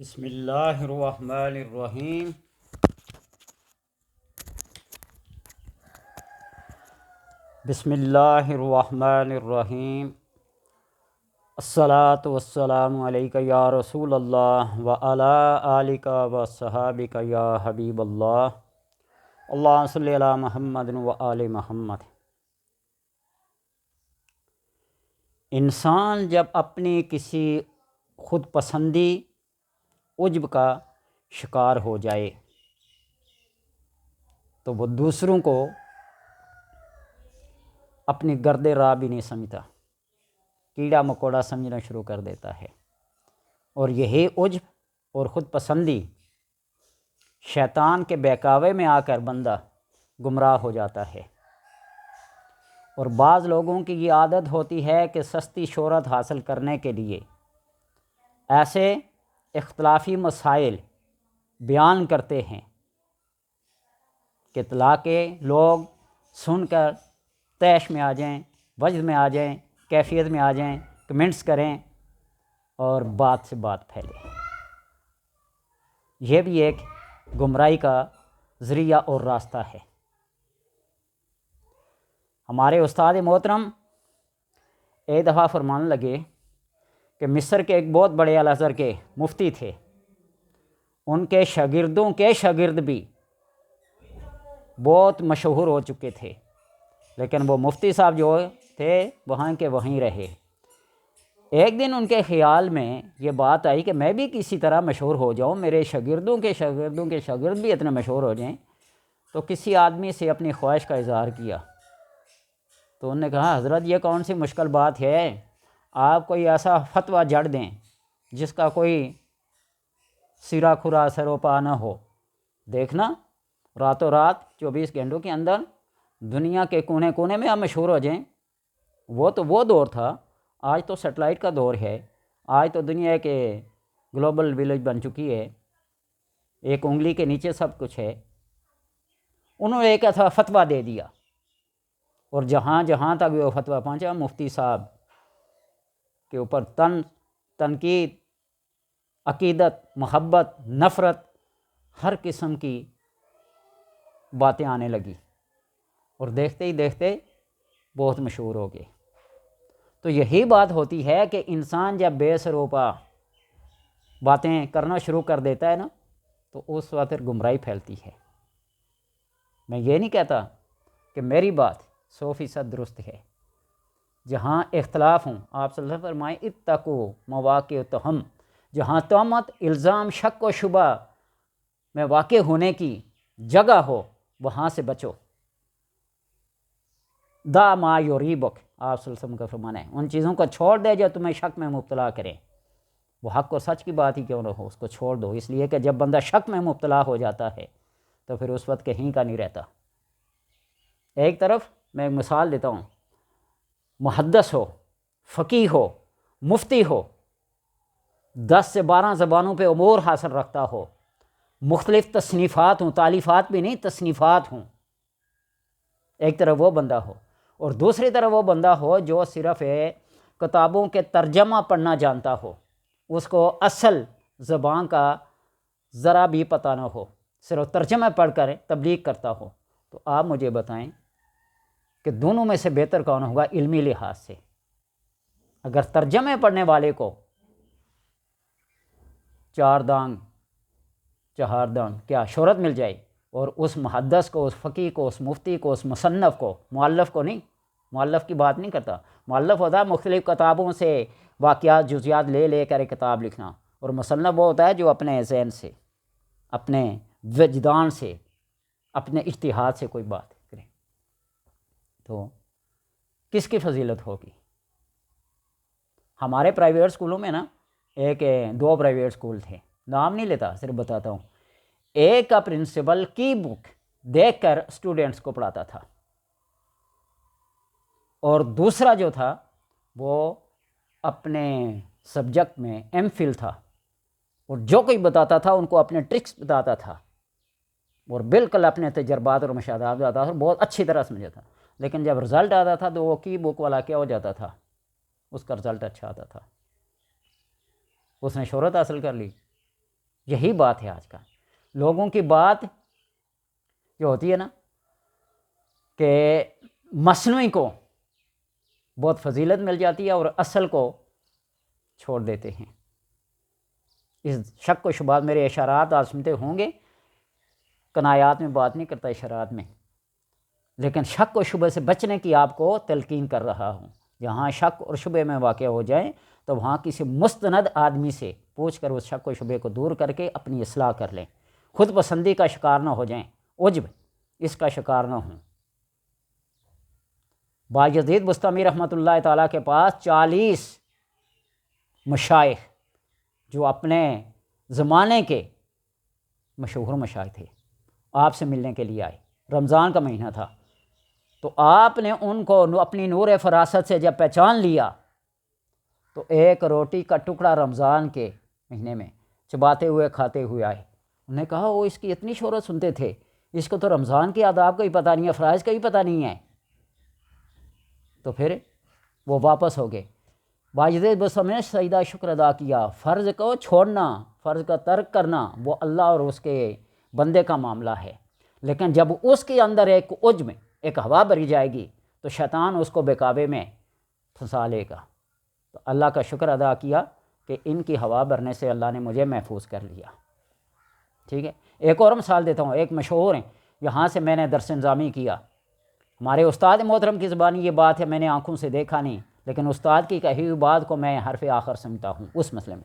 بسم اللہ الرحمن الرحیم۔ بسم اللہ الرحمن الرحیم۔ الصلاۃ والسلام علیک یا رسول اللہ وعلی آلک وصحابک یا حبیب اللہ۔ اللہم صلی علی محمد وآل محمد۔ انسان جب اپنی کسی خود پسندی عجب کا شکار ہو جائے تو وہ دوسروں کو اپنی گرد راہ بھی نہیں سمجھتا، کیڑا مکوڑا سمجھنا شروع کر دیتا ہے، اور یہی عجب اور خود پسندی شیطان کے بہکاوے میں آ کر بندہ گمراہ ہو جاتا ہے۔ اور بعض لوگوں کی یہ عادت ہوتی ہے کہ سستی شہرت حاصل کرنے کے لیے ایسے اختلافی مسائل بیان کرتے ہیں کہ تاکہ لوگ سن کر طیش میں آ جائیں، وجد میں آ جائیں، کیفیت میں آ جائیں، کمنٹس کریں اور بات سے بات پھیلے۔ یہ بھی ایک گمراہی کا ذریعہ اور راستہ ہے۔ ہمارے استاد محترم ایک دفعہ فرمانے لگے کہ مصر کے ایک بہت بڑے اعلیٰ حضرت کے مفتی تھے، ان کے شاگردوں کے شاگرد بھی بہت مشہور ہو چکے تھے، لیکن وہ مفتی صاحب جو تھے وہاں کے وہیں رہے۔ ایک دن ان کے خیال میں یہ بات آئی کہ میں بھی کسی طرح مشہور ہو جاؤں، میرے شاگردوں کے شاگردوں کے شاگرد بھی اتنے مشہور ہو جائیں۔ تو کسی آدمی سے اپنی خواہش کا اظہار کیا، تو انہوں نے کہا حضرت یہ کون سی مشکل بات ہے، آپ کوئی ایسا فتویٰ جڑ دیں جس کا کوئی سرا کھرا سر و پا نہ ہو، دیکھنا راتوں رات 24 گھنٹوں کے اندر دنیا کے کونے کونے میں آپ مشہور ہو جائیں۔ وہ دور تھا، آج تو سیٹلائٹ کا دور ہے، آج تو دنیا کے گلوبل ولیج بن چکی ہے، ایک انگلی کے نیچے سب کچھ ہے۔ انہوں نے ایک ایسا فتویٰ دے دیا، اور جہاں جہاں تک وہ فتویٰ پہنچا مفتی صاحب کے اوپر تنقید، عقیدت، محبت، نفرت، ہر قسم کی باتیں آنے لگی، اور دیکھتے ہی دیکھتے بہت مشہور ہو گئے۔ تو یہی بات ہوتی ہے کہ انسان جب بے سروپا باتیں کرنا شروع کر دیتا ہے نا، تو اس وقت گمراہی پھیلتی ہے۔ میں یہ نہیں کہتا کہ میری بات 100% درست ہے، جہاں اختلاف ہوں، آپ صلی اللہ علیہ وسلم فرمائیں اتقو مواقع التہم، جہاں تہمت، الزام، شک و شبہ میں واقع ہونے کی جگہ ہو وہاں سے بچو۔ دا ما یریبک، آپ صلی اللہ علیہ وسلم کا فرمانا ہے، ان چیزوں کو چھوڑ دے جو تمہیں شک میں مبتلا کریں، وہ حق اور سچ کی بات ہی کیوں نہ ہو، اس کو چھوڑ دو، اس لیے کہ جب بندہ شک میں مبتلا ہو جاتا ہے تو پھر اس وقت کہیں کا نہیں رہتا۔ ایک طرف میں ایک مثال دیتا ہوں، محدث ہو، فقیہ ہو، مفتی ہو، 10 سے 12 زبانوں پہ امور حاصل رکھتا ہو، مختلف تصنیفات ہوں، تالیفات بھی نہیں تصنیفات ہوں، ایک طرف وہ بندہ ہو، اور دوسری طرف وہ بندہ ہو جو صرف کتابوں کے ترجمہ پڑھنا جانتا ہو، اس کو اصل زبان کا ذرا بھی پتہ نہ ہو، صرف ترجمہ پڑھ کر تبلیغ کرتا ہو۔ تو آپ مجھے بتائیں کہ دونوں میں سے بہتر کون ہوگا علمی لحاظ سے؟ اگر ترجمے پڑھنے والے کو 4 دانگ چہار دانگ کیا شہرت مل جائے، اور اس محدث کو، اس فقیہ کو، اس مفتی کو، اس مصنف کو، مؤلف کو نہیں، مؤلف کی بات نہیں کرتا، مؤلف ہوتا ہے مختلف کتابوں سے واقعات جزیات لے لے کر ایک کتاب لکھنا، اور مصنف وہ ہوتا ہے جو اپنے ذہن سے، اپنے وجدان سے، اپنے اجتہاد سے کوئی بات کرے۔ تو کس کی فضیلت ہوگی؟ ہمارے پرائیویٹ اسکولوں میں نا 2 پرائیویٹ اسکول تھے، نام نہیں لیتا، صرف بتاتا ہوں۔ ایک کا پرنسپل کی بک دیکھ کر اسٹوڈنٹس کو پڑھاتا تھا، اور دوسرا جو تھا وہ اپنے سبجیکٹ میں ایم فل تھا، اور جو کوئی بتاتا تھا ان کو اپنے ٹرکس بتاتا تھا، اور بالکل اپنے تجربات اور مشاہدات بتاتا تھا، بہت اچھی طرح سمجھا تھا۔ لیکن جب رزلٹ آتا تھا تو وہ کی بک والا کیا ہو جاتا تھا، اس کا رزلٹ اچھا آتا تھا، اس نے شہرت حاصل کر لی، یہی بات ہے آج کا لوگوں کی بات جو ہوتی ہے نا کہ مصنوعی کو بہت فضیلت مل جاتی ہے اور اصل کو چھوڑ دیتے ہیں۔ اس شک و شبہات میرے اشارات آپ سنتے ہوں گے، کنایات میں بات نہیں کرتا اشارات میں، لیکن شک و شبہ سے بچنے کی آپ کو تلقین کر رہا ہوں۔ جہاں شک اور شبہ میں واقع ہو جائیں تو وہاں کسی مستند آدمی سے پوچھ کر اس شک و شبہ کو دور کر کے اپنی اصلاح کر لیں، خود پسندی کا شکار نہ ہو جائیں، عجب اس کا شکار نہ ہوں۔ بایزید بستمی رحمۃ اللہ تعالیٰ کے پاس 40 مشائخ جو اپنے زمانے کے مشہور مشائخ تھے آپ سے ملنے کے لیے آئے۔ رمضان کا مہینہ تھا تو آپ نے ان کو اپنی نور فراست سے جب پہچان لیا تو ایک روٹی کا ٹکڑا رمضان کے مہینے میں چباتے ہوئے کھاتے ہوئے آئے۔ انہوں نے کہا وہ اس کی اتنی شہرت سنتے تھے، اس کو تو رمضان کے آداب کا ہی پتہ نہیں ہے، فرائض کا ہی پتہ نہیں ہے۔ تو پھر وہ واپس ہو گئے۔ بایزید بستمی نے سجدہ شکر ادا کیا۔ فرض کو چھوڑنا، فرض کا ترک کرنا وہ اللہ اور اس کے بندے کا معاملہ ہے، لیکن جب اس کے اندر ایک عجب ایک ہوا بھری جائے گی تو شیطان اس کو بے میں پھنسا لے گا۔ تو اللہ کا شکر ادا کیا کہ ان کی ہوا بھرنے سے اللہ نے مجھے محفوظ کر لیا۔ ٹھیک ہے، ایک اور مثال دیتا ہوں، ایک مشہور ہیں، یہاں سے میں نے درس نظامی کیا، ہمارے استاد محترم کی زبانی یہ بات ہے، میں نے آنکھوں سے دیکھا نہیں لیکن استاد کی کہی ہوئی بات کو میں حرف آخر سمجھتا ہوں۔ اس مسئلے میں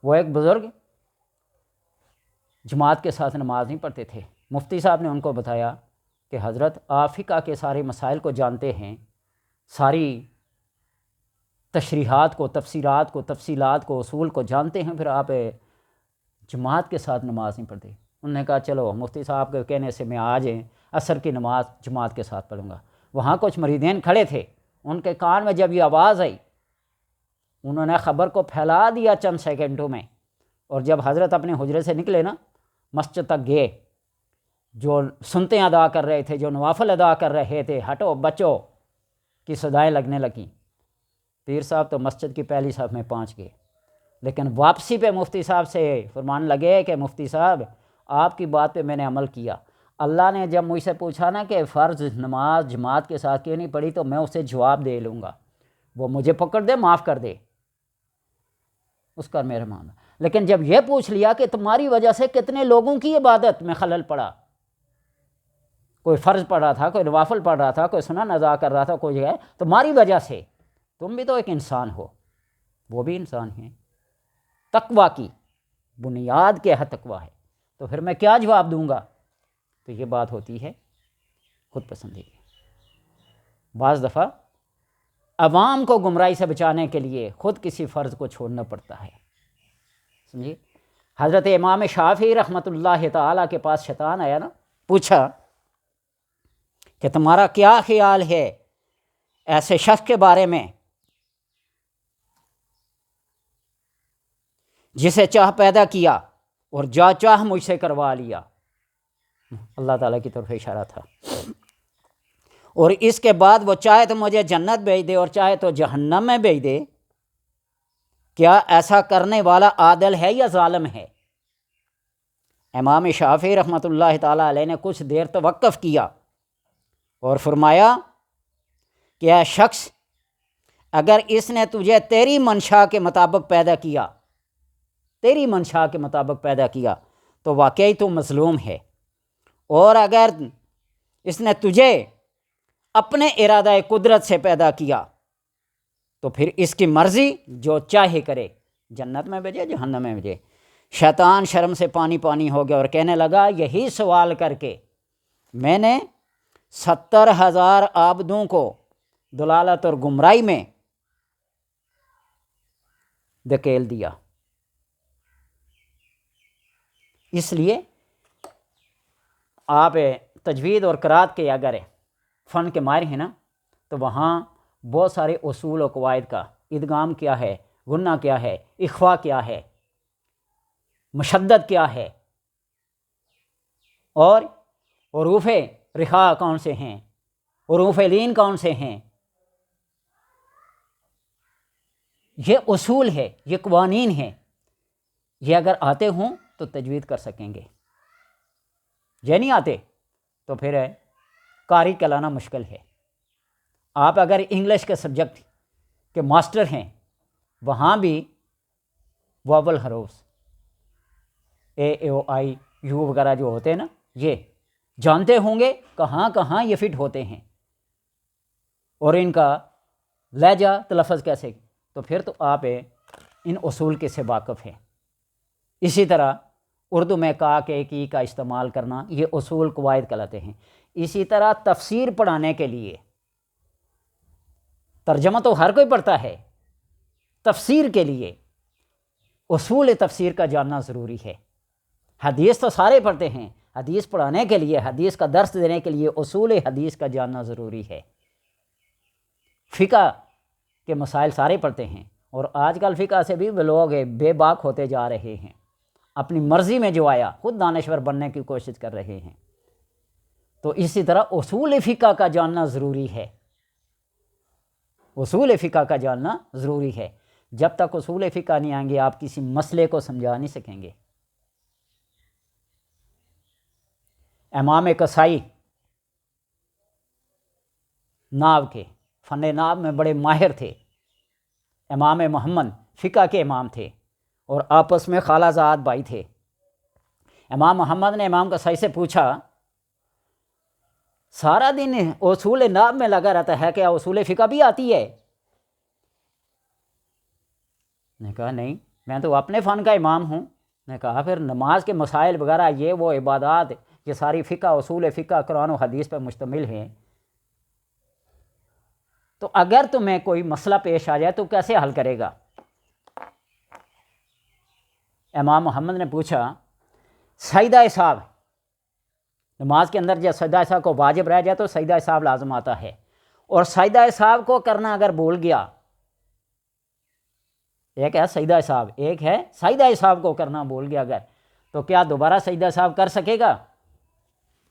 وہ ایک بزرگ جماعت کے ساتھ نماز نہیں پڑھتے تھے، مفتی صاحب نے ان کو بتایا کہ حضرت آپ فقہ کے سارے مسائل کو جانتے ہیں، ساری تشریحات کو، تفسیرات کو، تفصیلات کو، اصول کو جانتے ہیں، پھر آپ جماعت کے ساتھ نماز نہیں پڑھتے۔ انہوں نے کہا چلو مفتی صاحب کے کہنے سے میں آج عصر کی نماز جماعت کے ساتھ پڑھوں گا۔ وہاں کچھ مریدین کھڑے تھے، ان کے کان میں جب یہ آواز آئی انہوں نے خبر کو پھیلا دیا چند سیکنڈوں میں، اور جب حضرت اپنے حجرے سے نکلے نا مسجد تک گئے، جو سنتیں ادا کر رہے تھے، جو نوافل ادا کر رہے تھے، ہٹو بچو کی صدائیں لگنے لگیں۔ پیر صاحب تو مسجد کی پہلی صف میں پہنچ گئے، لیکن واپسی پہ مفتی صاحب سے فرمان لگے کہ مفتی صاحب آپ کی بات پہ میں نے عمل کیا۔ اللہ نے جب مجھ سے پوچھا نا کہ فرض نماز جماعت کے ساتھ کیوں نہیں پڑھی تو میں اسے جواب دے لوں گا، وہ مجھے پکڑ دے معاف کر دے، اس کا میرا معاملہ۔ لیکن جب یہ پوچھ لیا کہ تمہاری وجہ سے کتنے لوگوں کی عبادت میں خلل پڑا، کوئی فرض پڑھ رہا تھا، کوئی نوافل پڑھ رہا تھا، کوئی سنن ادا کر رہا تھا، کوئی ہے، تمہاری وجہ سے، تم بھی تو ایک انسان ہو، وہ بھی انسان ہیں۔ تقویٰ کی بنیاد کیا ہے؟ تقویٰ ہے، تو پھر میں کیا جواب دوں گا؟ تو یہ بات ہوتی ہے خود پسندی کی۔ بعض دفعہ عوام کو گمراہی سے بچانے کے لیے خود کسی فرض کو چھوڑنا پڑتا ہے، سمجھیے۔ حضرت امام شافعی رحمۃ اللہ تعالیٰ کے پاس شیطان آیا نا، پوچھا کہ تمہارا کیا خیال ہے ایسے شخص کے بارے میں جسے چاہ پیدا کیا اور جا چاہ مجھ سے کروا لیا۔ اللہ تعالیٰ کی طرف اشارہ تھا، اور اس کے بعد وہ چاہے تو مجھے جنت بھیج دے اور چاہے تو جہنم میں بھیج دے، کیا ایسا کرنے والا عادل ہے یا ظالم ہے؟ امام شافعی رحمۃ اللہ تعالیٰ علیہ نے کچھ دیر توقف کیا اور فرمایا کہ اے شخص، اگر اس نے تجھے تیری منشا کے مطابق پیدا کیا، تیری منشا کے مطابق پیدا کیا تو واقعی تو مظلوم ہے، اور اگر اس نے تجھے اپنے ارادہ قدرت سے پیدا کیا تو پھر اس کی مرضی جو چاہے کرے، جنت میں بھیجے جہنم میں بھیجے۔ شیطان شرم سے پانی پانی ہو گیا اور کہنے لگا یہی سوال کر کے میں نے 70,000 عابدوں کو دلالت اور گمراہی میں دھکیل دیا۔ اس لیے آپ تجوید اور قرات کے اگر فن کے ماہر ہیں نا تو وہاں بہت سارے اصول و قواعد کا، ادغام کیا ہے، غنہ کیا ہے، اخفا کیا ہے، مشدد کیا ہے، اور حروف رخا کون سے ہیں، حروف لین کون سے ہیں، یہ اصول ہے، یہ قوانین ہیں، یہ اگر آتے ہوں تو تجوید کر سکیں گے، یہ نہیں آتے تو پھر قاری کہلانا مشکل ہے۔ آپ اگر انگلش کے سبجیکٹ کے ماسٹر ہیں، وہاں بھی واول حروف اے او آئی یو وغیرہ جو ہوتے ہیں نا، یہ جانتے ہوں گے کہاں کہاں یہ فٹ ہوتے ہیں اور ان کا لہجہ تلفظ کیسے، تو پھر تو آپ ان اصول کے سے واقف ہیں۔ اسی طرح اردو میں کا کے کی کا استعمال کرنا، یہ اصول قواعد کہلاتے ہیں۔ اسی طرح تفسیر پڑھانے کے لیے، ترجمہ تو ہر کوئی پڑھتا ہے، تفسیر کے لیے اصول تفسیر کا جاننا ضروری ہے۔ حدیث تو سارے پڑھتے ہیں، حدیث پڑھانے کے لیے، حدیث کا درس دینے کے لیے اصول حدیث کا جاننا ضروری ہے۔ فقہ کے مسائل سارے پڑھتے ہیں، اور آج کل فقہ سے بھی لوگ بے باک ہوتے جا رہے ہیں، اپنی مرضی میں جو آیا خود دانشور بننے کی کوشش کر رہے ہیں۔ تو اسی طرح اصول فقہ کا جاننا ضروری ہے، اصول فقہ کا جاننا ضروری ہے۔ جب تک اصول فقہ نہیں آئیں گے آپ کسی مسئلے کو سمجھا نہیں سکیں گے۔ امام کسائی ناو کے فن ناو میں بڑے ماہر تھے، امام محمد فقہ کے امام تھے، اور آپس میں خالہ زاد بھائی تھے۔ امام محمد نے امام کسائی سے پوچھا، سارا دن اصول ناو میں لگا رہتا ہے، کیا اصول فقہ بھی آتی ہے؟ نے کہا نہیں، میں تو اپنے فن کا امام ہوں۔ نے کہا پھر نماز کے مسائل وغیرہ یہ وہ عبادات، یہ ساری فقہ اصول فقہ قرآن و حدیث پر مشتمل ہیں، تو اگر تمہیں کوئی مسئلہ پیش آ جائے تو کیسے حل کرے گا؟ امام محمد نے پوچھا، سجدہ صاحب، نماز کے اندر جب سجدہ صاحب کو واجب رہ جائے تو سجدہ صاحب لازم آتا ہے، اور سجدہ صاحب کو کرنا اگر بھول گیا، ایک ہے سجدہ صاحب، ایک ہے سجدہ صاحب کو کرنا بھول گیا اگر، تو کیا دوبارہ سجدہ صاحب کر سکے گا؟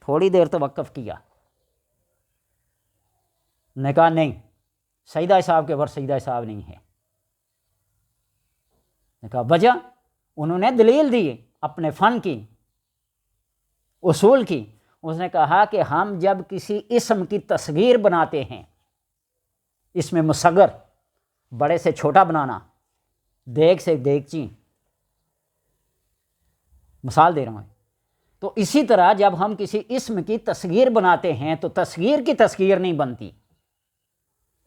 تھوڑی دیر توقف کیا، نے کہا نہیں، سجدہ صاحب کے اوپر سجدہ صاحب نہیں ہے۔ نے کہا وجہ؟ انہوں نے دلیل دی اپنے فن کی، اصول کی۔ اس نے کہا کہ ہم جب کسی اسم کی تصغیر بناتے ہیں، اس میں مصغر، بڑے سے چھوٹا بنانا، دیگ سے دیگچی، مثال دے رہا ہوں، تو اسی طرح جب ہم کسی اسم کی تصغیر بناتے ہیں تو تصغیر کی تصغیر نہیں بنتی،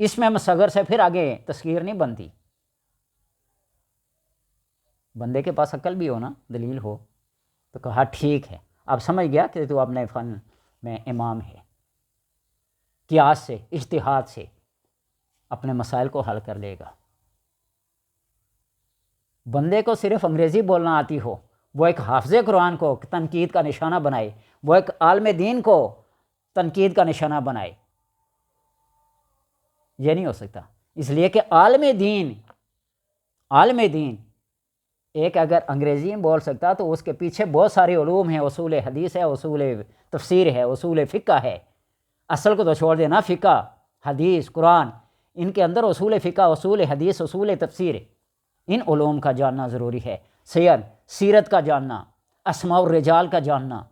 اس میں مصغر سے پھر آگے تصغیر نہیں بنتی۔ بندے کے پاس عقل بھی ہو نا، دلیل ہو، تو کہا ٹھیک ہے، اب سمجھ گیا کہ تو اپنے فن میں امام ہے، قیاس سے، اجتہاد سے اپنے مسائل کو حل کر لے گا۔ بندے کو صرف انگریزی بولنا آتی ہو، وہ ایک حافظ قرآن کو تنقید کا نشانہ بنائے، وہ ایک عالم دین کو تنقید کا نشانہ بنائے، یہ نہیں ہو سکتا۔ اس لیے کہ عالم دین ایک اگر انگریزی میں بول سکتا تو اس کے پیچھے بہت سارے علوم ہیں، اصول حدیث ہے، اصول تفسیر ہے، اصول فقہ ہے، اصل کو تو چھوڑ دینا، فقہ، حدیث، قرآن، ان کے اندر اصول فقہ، اصول حدیث، اصول تفسیر، ان علوم کا جاننا ضروری ہے۔ سیرت کا جاننا، اسماء الرجال کا جاننا،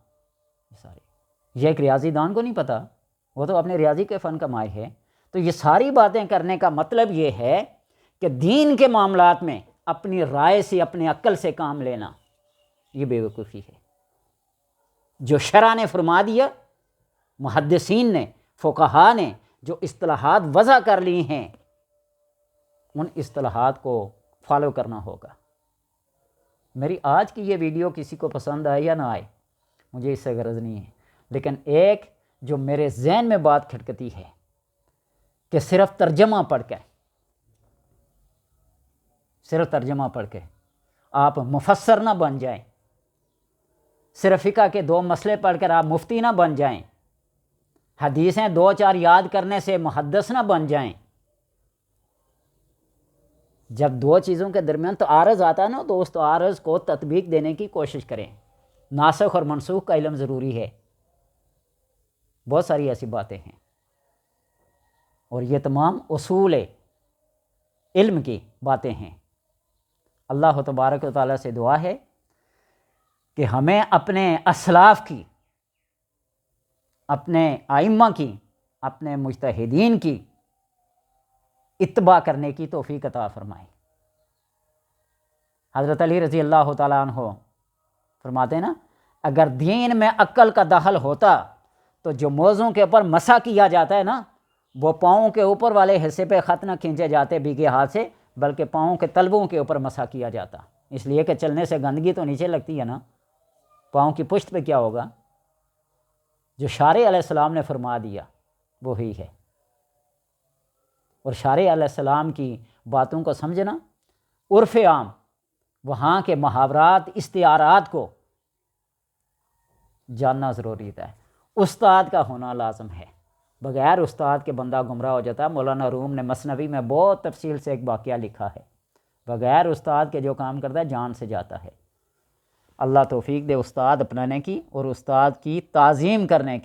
یہ ایک ریاضی دان کو نہیں پتہ، وہ تو اپنے ریاضی کے فن کا ماہر ہے۔ تو یہ ساری باتیں کرنے کا مطلب یہ ہے کہ دین کے معاملات میں اپنی رائے سے، اپنے عقل سے کام لینا، یہ بے وقوفی ہے۔ جو شرع نے فرما دیا، محدثین نے، فقہا نے جو اصطلاحات وضع کر لی ہیں، ان اصطلاحات کو فالو کرنا ہوگا۔ میری آج کی یہ ویڈیو کسی کو پسند آئے یا نہ آئے، مجھے اس سے غرض نہیں ہے، لیکن ایک جو میرے ذہن میں بات کھٹکتی ہے کہ صرف ترجمہ پڑھ کے آپ مفسر نہ بن جائیں، صرف فقہ کے 2 مسئلے پڑھ کر آپ مفتی نہ بن جائیں، حدیثیں 2-4 یاد کرنے سے محدث نہ بن جائیں۔ جب 2 چیزوں کے درمیان تعارض آتا ہے نا، تو اس تعارض کو تطبیق دینے کی کوشش کریں۔ ناسخ اور منسوخ کا علم ضروری ہے، بہت ساری ایسی باتیں ہیں، اور یہ تمام اصول علم کی باتیں ہیں۔ اللہ تبارک و تعالیٰ سے دعا ہے کہ ہمیں اپنے اسلاف کی، اپنے ائمہ کی، اپنے مجتہدین کی اتباع کرنے کی توفیق عطا فرمائے۔ حضرت علی رضی اللہ تعالیٰ عنہ فرماتے ہیں نا، اگر دین میں عقل کا دخل ہوتا تو جو موضوع کے اوپر مسح کیا جاتا ہے نا، وہ پاؤں کے اوپر والے حصے پہ خط نہ کھینچے جاتے بھیگے ہاتھ سے، بلکہ پاؤں کے تلووں کے اوپر مسح کیا جاتا، اس لیے کہ چلنے سے گندگی تو نیچے لگتی ہے نا، پاؤں کی پشت پہ کیا ہوگا؟ جو شارع علیہ السلام نے فرما دیا وہی ہے۔ اور شارع علیہ السلام کی باتوں کو سمجھنا، عرف عام، وہاں کے محاورات، استعارات کو جاننا ضروری ہے۔ استاد کا ہونا لازم ہے، بغیر استاد کے بندہ گمراہ ہو جاتا ہے۔ مولانا روم نے مثنوی میں بہت تفصیل سے ایک واقعہ لکھا ہے، بغیر استاد کے جو کام کرتا ہے جان سے جاتا ہے۔ اللہ توفیق دے استاد اپنانے کی اور استاد کی تعظیم کرنے کی۔